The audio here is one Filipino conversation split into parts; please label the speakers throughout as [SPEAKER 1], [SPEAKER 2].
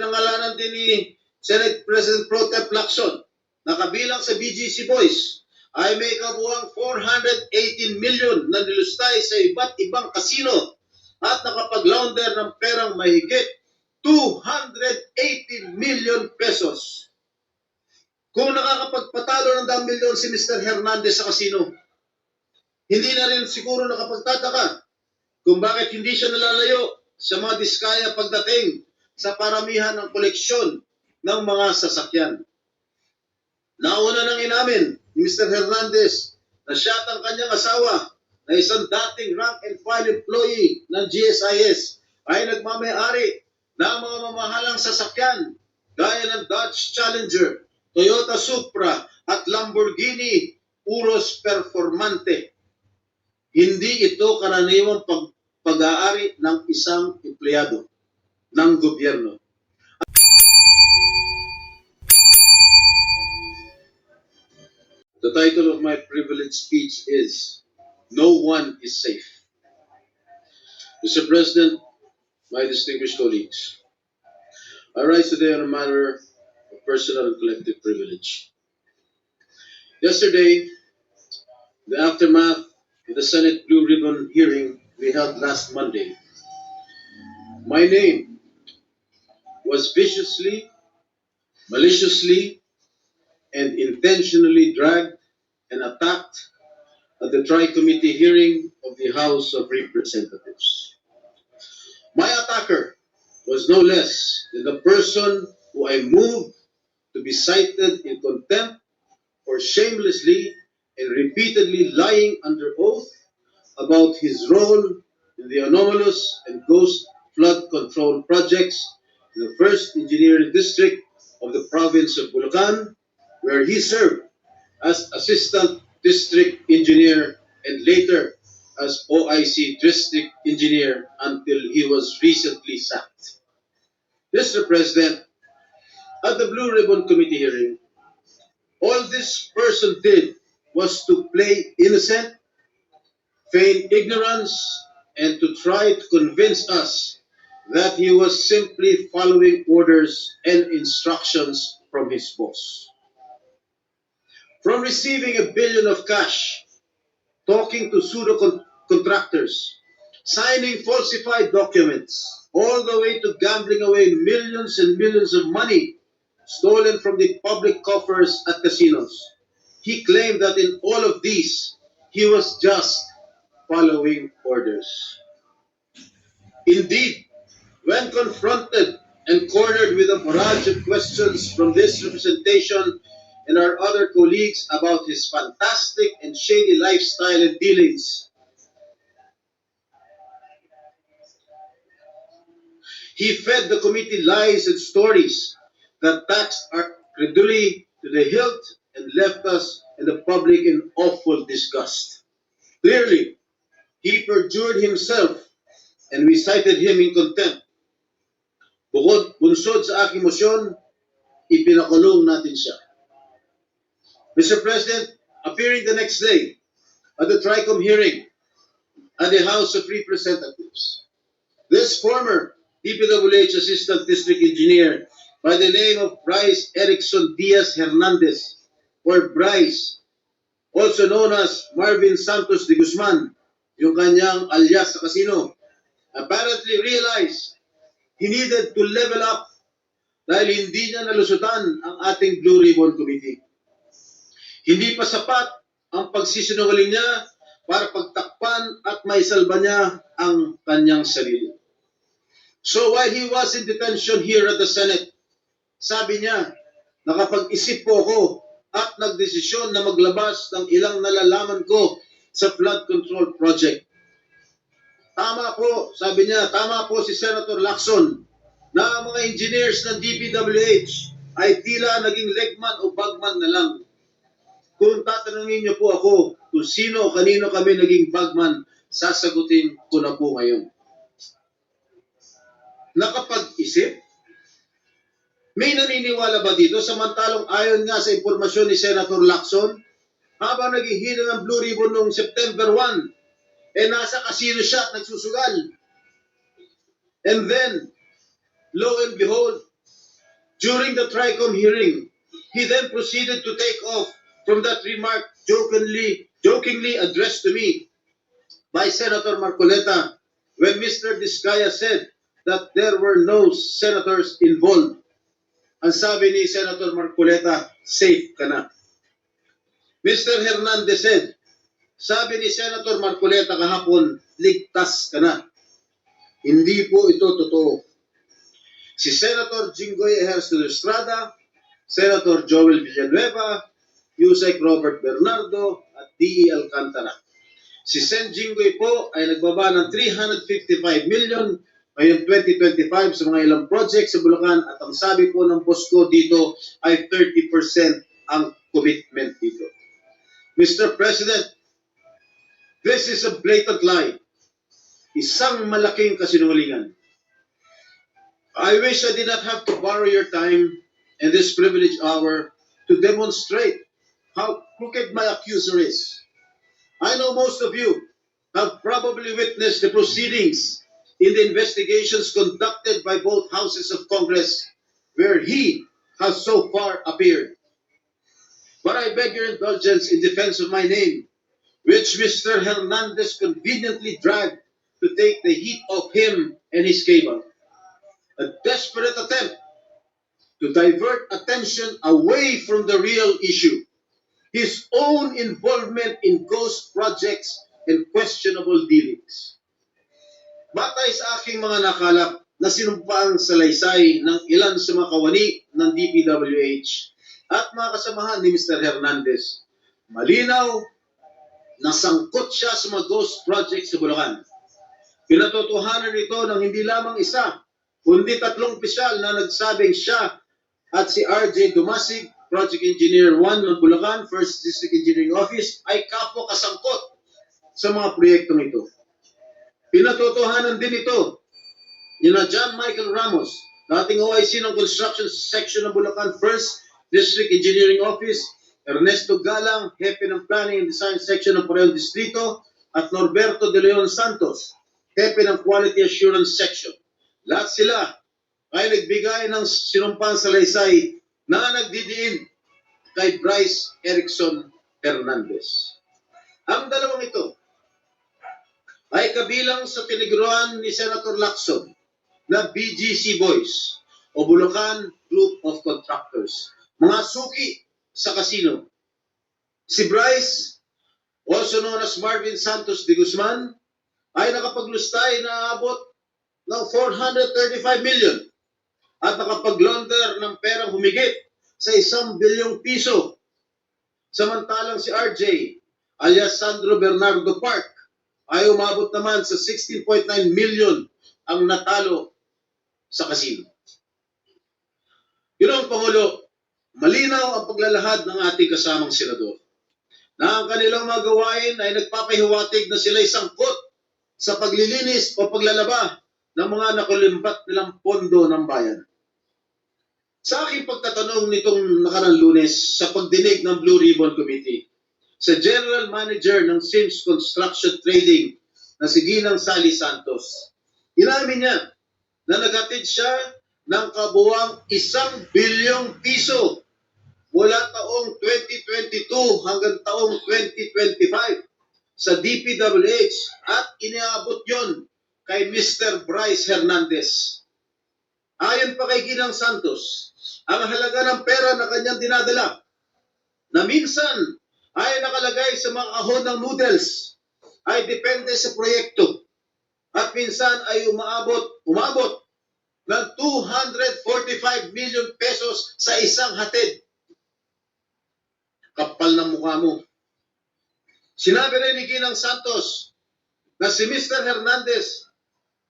[SPEAKER 1] pinangalanan din ni Senate President Pro Tem Lacson na kabilang sa BGC Boys ay may kabuuang 418 million na nilustay sa iba't ibang kasino at nakapag-launder ng perang mahigit 280 million pesos. Kung nakakapagpatalo ng 10 milyon si Mr. Hernandez sa kasino, hindi na rin siguro nakapagtataka kung bakit hindi siya nalalayo sa mga diskaya pagdating sa paramihan ng koleksyon ng mga sasakyan. Nauna nang inamin ni Mr. Hernandez na siya at ang kanyang asawa na isang dating rank and file employee ng GSIS ay nagmamayari ng mga mamahalang sasakyan gaya ng Dodge Challenger, Toyota Supra at Lamborghini Urus Performante. Hindi ito karaniwang pag-aari ng isang empleyado ng gobyerno. The title of my privileged speech is No One is Safe. Mr. President, my distinguished colleagues, I rise today on a matter of personal and collective privilege. Yesterday, the aftermath of the Senate Blue Ribbon hearing we held last Monday, my name was viciously, maliciously, and intentionally dragged and attacked at the Tri-Committee hearing of the House of Representatives. My attacker was no less than the person who I moved to be cited in contempt for shamelessly and repeatedly lying under oath about his role in the anomalous and ghost flood control projects in the 1st Engineering District of the province of Bulacan, where he served as Assistant District Engineer and later as OIC District Engineer until he was recently sacked. Mr. President, at the Blue Ribbon Committee hearing, all this person did was to play innocent, feign ignorance, and to try to convince us that he was simply following orders and instructions from his boss. From receiving $1 billion of cash, talking to pseudo-contractors, signing falsified documents, all the way to gambling away millions and millions of money stolen from the public coffers at casinos, he claimed that in all of these, he was just following orders. Indeed, when confronted and cornered with a barrage of questions from this representation and our other colleagues about his fantastic and shady lifestyle and dealings, he fed the committee lies and stories that taxed our credulity to the hilt and left us and the public in awful disgust. Clearly, he perjured himself and we cited him in contempt. Bunsod sa aking motion, ipinakulong natin siya. Mr. President, appearing the next day at the TRICOM hearing at the House of Representatives, this former DPWH Assistant District Engineer by the name of Bryce Erickson Diaz Hernandez, or Bryce, also known as Marvin Santos de Guzman, yung kanyang alias sa kasino, apparently realized he needed to level up dahil hindi niya nalusutan ang ating Blue Ribbon Committee. Hindi pa sapat ang pagsisinungaling niya para pagtakpan at maisalba niya ang kanyang sarili. So while he was in detention here at the Senate, sabi niya, nakapag-isip po ako at nagdesisyon na maglabas ng ilang nalalaman ko sa flood control project. Tama po, sabi niya, tama po si Senator Lacson na ang mga engineers ng DPWH ay tila naging legman o bagman na lang. Kung tatanungin niyo po ako kung sino o kanino kami naging bagman, sasagutin ko na po ngayon. Nakapag-isip? May naniniwala ba dito? Samantalong ayon nga sa impormasyon ni Senator Lacson, habang naghihila ng Blue Ribbon noong September 1, nasa kasino siya at nagsusugal. And then, lo and behold, During the TRICOM hearing, he then proceeded to take off from that remark jokingly addressed to me by Senator Marcoleta when Mr. Diskaya said that there were no senators involved. Ang sabi ni Senator Marcoleta, safe ka na. Mr. Hernandez said, sabi ni Senator Marcoleta kahapon, ligtas ka na. Hindi po ito totoo. Si Senator Jinggoy Ejercito Estrada, Senator Joel Villanueva, Yusek Robert Bernardo, at D.E. Alcantara. Si Sen Jinggoy po ay nagbaba ng 355 million ngayong 2025 sa mga ilang projects sa Bulacan at ang sabi po ng boss ko dito ay 30% ang commitment dito. Mr. President, this is a blatant lie. Isang malaking kasinungalingan. I wish I did not have to borrow your time in this privileged hour to demonstrate how crooked my accuser is. I know most of you have probably witnessed the proceedings in the investigations conducted by both houses of Congress where he has so far appeared. But I beg your indulgence in defense of my name, which Mr. Hernandez conveniently dragged to take the heat off him and his cable. A desperate attempt to divert attention away from the real issue, his own involvement in ghost projects and questionable dealings. Batay sa aking mga nakalap na sinumpaang salaysay ng ilan sa mga kawani ng DPWH at mga kasamahan ni Mr. Hernandez, malinaw na sangkot siya sa mga ghost projects sa Bulacan. Pinatotohanan ito ng hindi lamang isa, kundi 3 opisyal na nagsabing siya at si RJ Dumasig, Project Engineer 1 ng Bulacan, 1st District Engineering Office, ay kapwa kasangkot sa mga proyektong ito. Pinatotohanan din ito ni na John Michael Ramos, dating OIC ng Construction Section ng Bulacan, 1st District Engineering Office, Ernesto Galang, Hepe ng Planning and Design Section ng Parehong Distrito, at Norberto De Leon Santos, Hepe ng Quality Assurance Section. Lahat sila ay nagbigay ng sinumpang salaysay na nagdidiin kay Bryce Erickson Hernandez. Ang dalawang ito ay kabilang sa tiniguruan ni Senator Lacson na BGC Boys o Bulacan Group of Contractors, mga suki sa kasino. Si Bryce, also known as Marvin Santos de Guzman, ay nakapaglustay na abot ng 435 million at nakapag-launder ng perang humigit sa 1 bilyong piso. Samantalang si RJ, alias Sandro Bernardo Park, ay umabot naman sa 16.9 million ang natalo sa kasino. Ginoong Pangulo, malinaw ang paglalahad ng ating kasamang senador na ang kanilang mga gawain ay nagpapahiwatig na sila'y sangkot sa paglilinis o paglalaba ng mga nakulimbat nilang pondo ng bayan. Sa aking pagtatanong nitong nakarang Lunes sa pagdinig ng Blue Ribbon Committee, sa General Manager ng Sims Construction Trading na si Ginang Sally Santos, inamin niya na naghatid siya ng kabuwang 1 bilyong piso mula taong 2022 hanggang taong 2025 sa DPWH at iniabot yon kay Mr. Bryce Hernandez. Ayon pa kay Ginang Santos, ang halaga ng pera na kanyang dinadala na minsan ay nakalagay sa mga kahon ng noodles ay depende sa proyekto at minsan ay umabot ng 245 million pesos sa isang hatid. Kapal ng mukha mo. Sinabi rin ni Ginang Santos na si Mr. Hernandez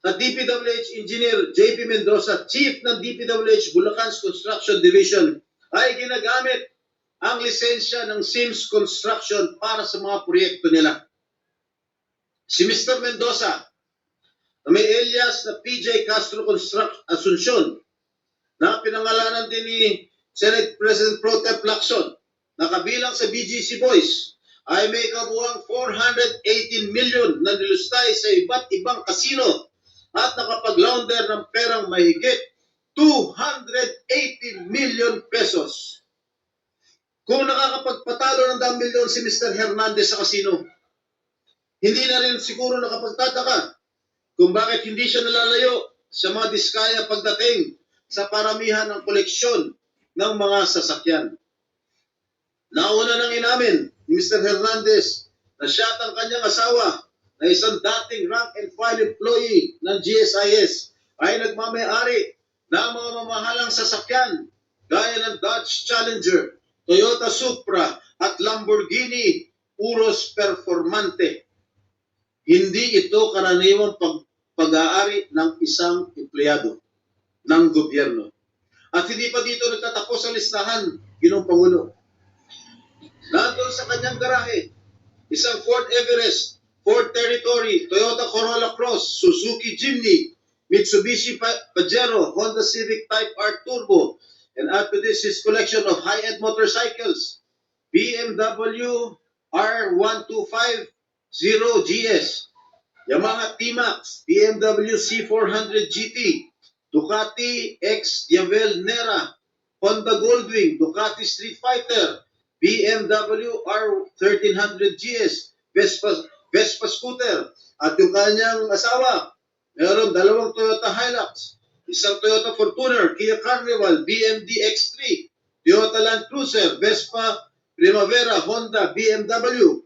[SPEAKER 1] at DPWH Engineer JP Mendoza, Chief ng DPWH Bulacan's Construction Division, ay ginagamit ang lisensya ng Sims Construction para sa mga proyekto nila. Si Mr. Mendoza, na may alias na PJ Castro Asuncion, na pinangalanan din ni Senate President Pro Tem Lacson, na kabilang sa BGC Boys, ay may kabuwang 418 million na nilustay sa iba't ibang kasino at nakapag-launder ng perang mahigit 280 million pesos. Kung nakakapagpatalo ng 10 milyon si Mr. Hernandez sa kasino, hindi na rin siguro nakapagtataka kung bakit hindi siya nalalayo sa mga diskaya pagdating sa paramihan ng koleksyon ng mga sasakyan. Nauna nang inamin ni Mr. Hernandez na siya at ang kanyang asawa na isang dating rank and file employee ng GSIS ay nagmamayari ng mga mamahalang sasakyan gaya ng Dodge Challenger, Toyota Supra at Lamborghini Urus Performante. Hindi ito karaniwang pag-aari ng isang empleyado ng gobyerno. At hindi pa dito nagtatapos ang listahan, Ginoong Pangulo. Nandun sa kanyang garahe, isang Ford Everest, Ford Territory, Toyota Corolla Cross, Suzuki Jimny, Mitsubishi Pajero, Honda Civic Type R Turbo, and add to this his collection of high-end motorcycles, BMW R1250GS, Yamaha T-Max, BMW C400 GT, Ducati X Diavel Nera, Honda Goldwing, Ducati Street Fighter, BMW R1300 GS, Vespa scooter, at yung kanyang asawa, meron 2 Toyota Hilux, isang Toyota Fortuner, Kia Carnival, BMD X3, Toyota Land Cruiser, Vespa Primavera, Honda, BMW.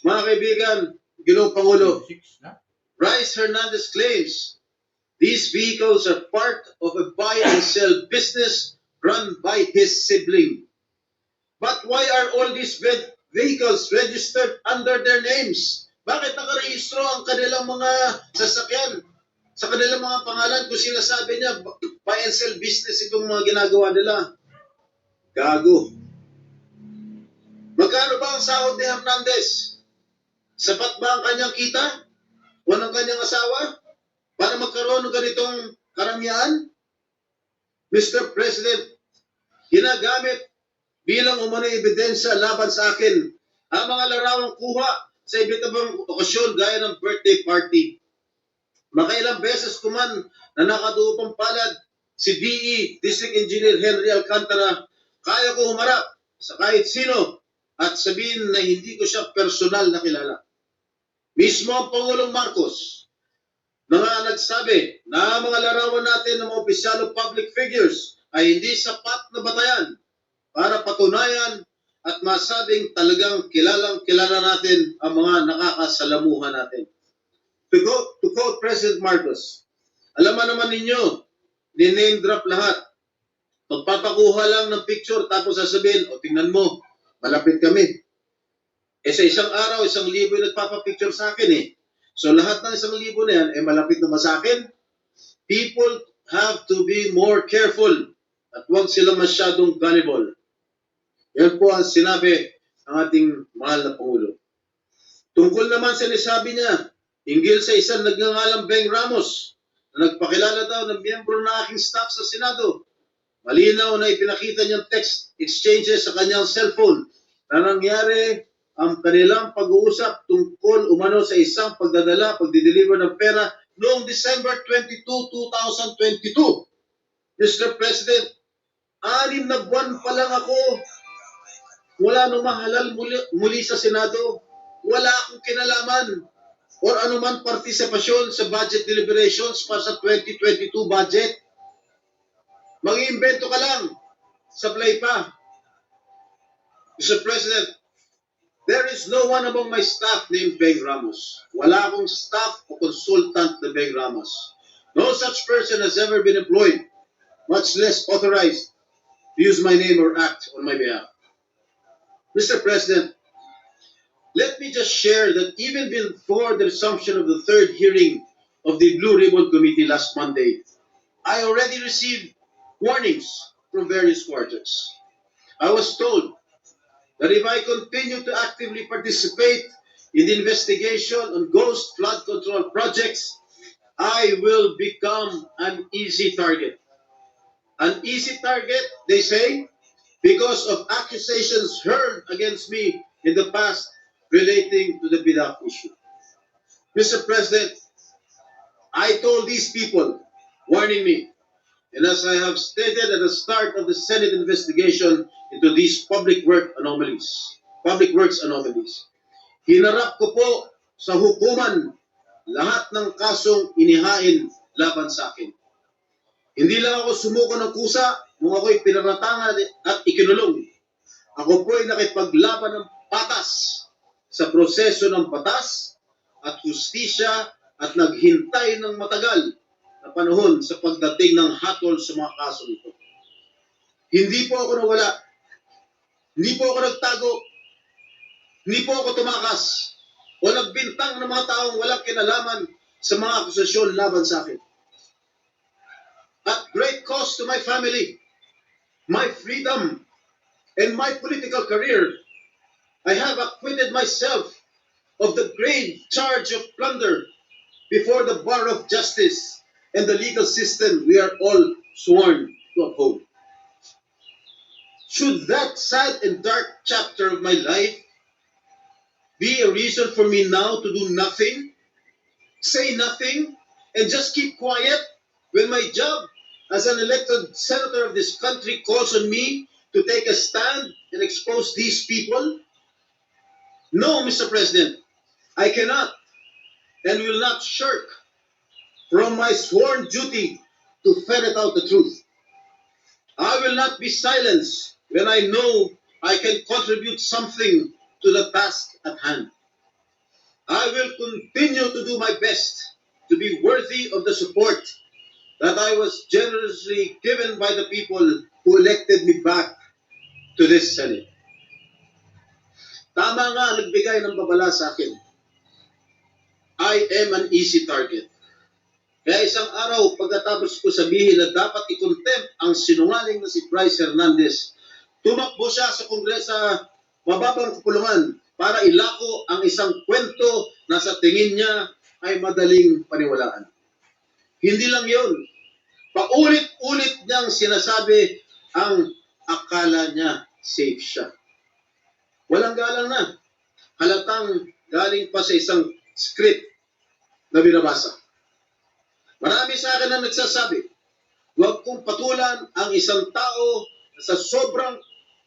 [SPEAKER 1] Mga kaibigan, Ginoong Pangulo, Bryce Hernandez claims these vehicles are part of a buy and sell business run by his sibling. But why are all these vehicles registered under their names? Bakit nakarehistro ang kanilang mga sasakyan sa kanilang mga pangalan kung sinasabi niya buy and sell business itong mga ginagawa nila? Gago. Magkano ba ang sahod ni Hernandez? Sapat ba ang kanyang kita o ng kanyang asawa para magkaroon ng ganitong karangyaan? Mr. President, ginagamit bilang umano'y ebidensya laban sa akin ang mga larawang kuha sa iba't ibang okasyon gaya ng birthday party. Makailang beses ko man na nakaduupang palad si DE, District Engineer Henry Alcantara, kaya ko humarap sa kahit sino at sabihin na hindi ko siya personal na kilala. Mismo ang Pangulong Marcos na nga nagsabi na ang mga larawan natin ng mga opisyal o public figures ay hindi sapat na batayan para patunayan at masabing talagang kilalang-kilala natin ang mga nakakasalamuhan natin. To quote President Marcos, alam naman ninyo, ni-name drop lahat. Magpapakuha lang ng picture tapos sasabihin, o tingnan mo, malapit kami. Sa isang araw, 1,000 yung nagpapapicture sa akin eh. So lahat ng 1,000 na yan, malapit naman sa akin. People have to be more careful at huwag sila masyadong gullible. Yan po ang sinabi ng ating mahal na Pangulo. Tungkol naman sa nisabi niya, hinggil sa isang nagngangalang Beng Ramos na nagpakilala daw ng miyembro ng aking staff sa Senado. Malinaw na ipinakita niyang text exchanges sa kanyang cellphone na nangyari ang kanilang pag-uusap tungkol umano sa isang pagdideliver ng pera noong December 22, 2022. Mr. President, 6 na buwan pa lang ako. Wala nung mahalal muli sa Senado. Wala akong kinalaman or anuman partisipasyon sa budget deliberations para sa 2022 budget. Mag-iimbento ka lang. Sablay pa. Mr. President, there is no one among my staff named Beng Ramos. Wala akong staff o consultant na Beng Ramos. No such person has ever been employed, much less authorized to use my name or act on my behalf. Mr. President, let me just share that even before the resumption of the third hearing of the Blue Ribbon Committee last Monday, I already received warnings from various quarters. I was told that if I continue to actively participate in the investigation on ghost flood control projects, I will become an easy target. An easy target, they say, because of accusations hurled against me in the past relating to the BIDAC issue. Mr. President, I told these people, warning me, And as I have stated at the start of the Senate investigation into these public works anomalies, hinarap ko po sa hukuman lahat ng kasong inihain laban sa akin. Hindi lang ako sumuko ng kusa nung ako'y pinaratangan at ikinulong. Ako po'y nakipaglaban ng patas sa proseso ng batas at hustisya at naghintay ng matagal na panahon sa pagdating ng hatol sa mga kaso nito. Hindi po ako nawala. Hindi po ako nagtago. Hindi po ako tumakas o nagbintang ng mga taong walang kinalaman sa mga akusasyon laban sa akin. At great cost to my family, my freedom, and my political career, I have acquitted myself of the grave charge of plunder before the bar of justice and the legal system we are all sworn to uphold. Should that sad and dark chapter of my life be a reason for me now to do nothing, say nothing, and just keep quiet when my job as an elected senator of this country calls on me to take a stand and expose these people? No, Mr. President, I cannot and will not shirk from my sworn duty to ferret out the truth. I will not be silenced when I know I can contribute something to the task at hand. I will continue to do my best to be worthy of the support that I was generously given by the people who elected me back to this Senate. Tama nga nagbigay ng babala sa akin. I am an easy target. Kaya isang araw pagkatapos ko sabihin na dapat i-contempt ang sinungaling na si Bryce Hernandez, tumakbo siya sa Kongreso sa mababang kapulungan para ilako ang isang kwento na sa tingin niya ay madaling paniwalaan. Hindi lang yun. Paulit-ulit niyang sinasabi ang akala niya safe siya. Walang galang na. Halatang galing pa sa isang script na binabasa. Marami sa akin ang nagsasabi, huwag kong patulan ang isang tao na sa sobrang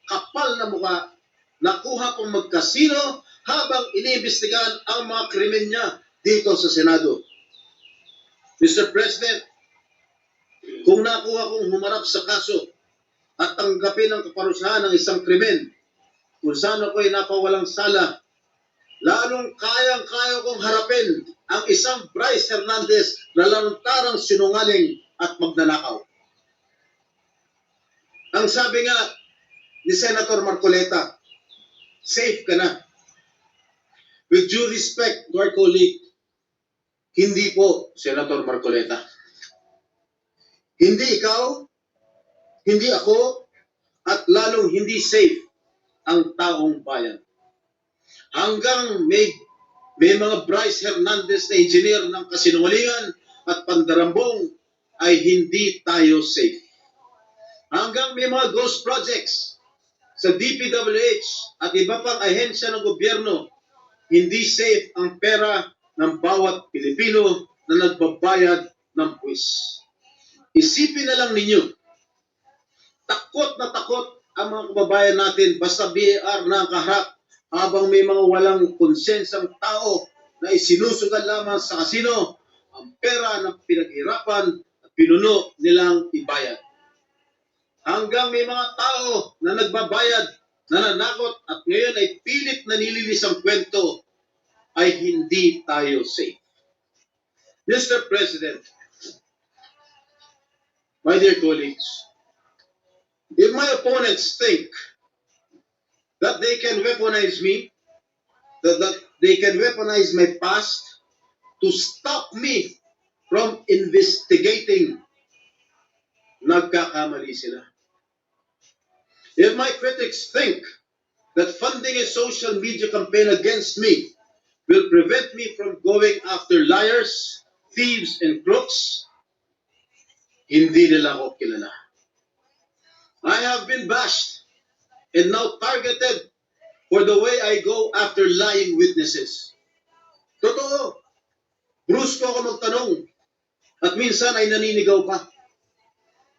[SPEAKER 1] kapal na mukha nakuha pong magkasino habang iniimbestigahan ang mga krimen niya dito sa Senado. Mr. President, kung nakuha kong humarap sa kaso at tanggapin ang kaparusahan ng isang krimen kung saan ako'y napawalang sala, lalong kayang-kaya kong harapin ang isang Bryce Hernandez na lantarang sinungaling at magnanakaw. Ang sabi nga ni Senator Marcoleta, safe ka na. With due respect to our colleague, hindi po, Senator Marcoleta. Hindi ikaw, hindi ako, at lalong hindi safe ang taong bayan. Hanggang may mga Bryce Hernandez na engineer ng kasinungalingan at pandarambong ay hindi tayo safe. Hanggang may mga ghost projects sa DPWH at iba pang ahensya ng gobyerno, hindi safe ang pera ng bawat Pilipino na nagbabayad ng buwis. Isipin na lang ninyo, takot na takot ang mga kababayan natin basta BAR na ang kaharap habang may mga walang konsensang tao na isinusugal lamang sa kasino ang pera ng pinaghirapan at pinuno nilang ibayad. Hanggang may mga tao na nagbabayad, nananakot at ngayon ay pilit na nililis ang kwento, ay hindi tayo safe. Mr. President, my dear colleagues, if my opponents think that they can weaponize me, that they can weaponize my past to stop me from investigating, nagkakamali sila. If my critics think that funding a social media campaign against me will prevent me from going after liars, thieves, and crooks, hindi nila ako kilala. I have been bashed and now targeted for the way I go after lying witnesses. Totoo, brusko ako magtanong at minsan ay naninigaw pa.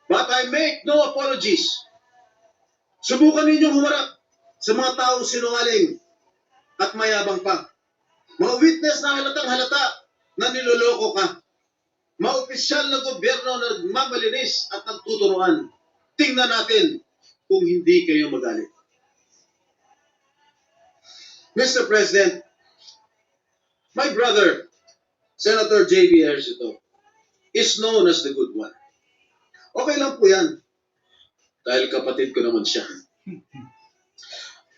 [SPEAKER 1] But I make no apologies. Subukan ninyong humarap sa mga taong sinungaling at mayabang pa. Mga witness na halatang halata na niloloko ka. Mga opisyal na gobyerno na nagmamalinis at nagtuturuan. Tingnan natin kung hindi kayo magalit. Mr. President, my brother, Senator J.B. Ejercito, is known as the good one. Okay lang po yan. Dahil kapatid ko naman siya.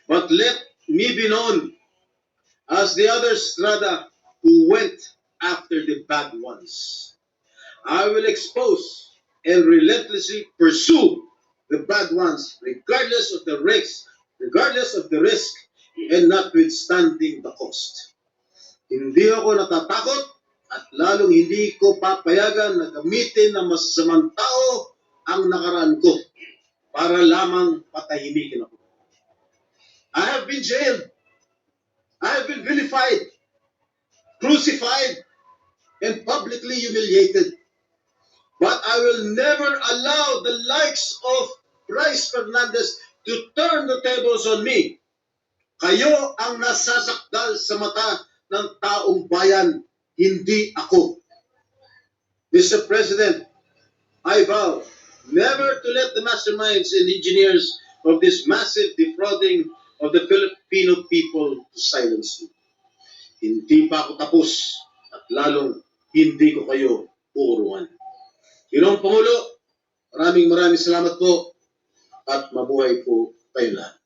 [SPEAKER 1] But let me be known as the other strada who went after the bad ones. I will expose and relentlessly pursue the bad ones, regardless of the risk, and notwithstanding the cost. Hindi ako natatakot at lalong hindi ko papayagan na gamitin ng masasamang tao ang nakaraan ko para lamang patahimikin ako. I have been jailed. I have been vilified, crucified, and publicly humiliated. But I will never allow the likes of Bryce Fernandez to turn the tables on me. Kayo ang nasasakdal sa mata ng taong bayan, hindi ako. Mr. President, I vow never to let the masterminds and engineers of this massive defrauding of the Filipino people to silence me. Hindi pa ako tapos at lalong hindi ko kayo uuruan. Ginoong Pangulo, maraming salamat po at mabuhay po kayo lahat.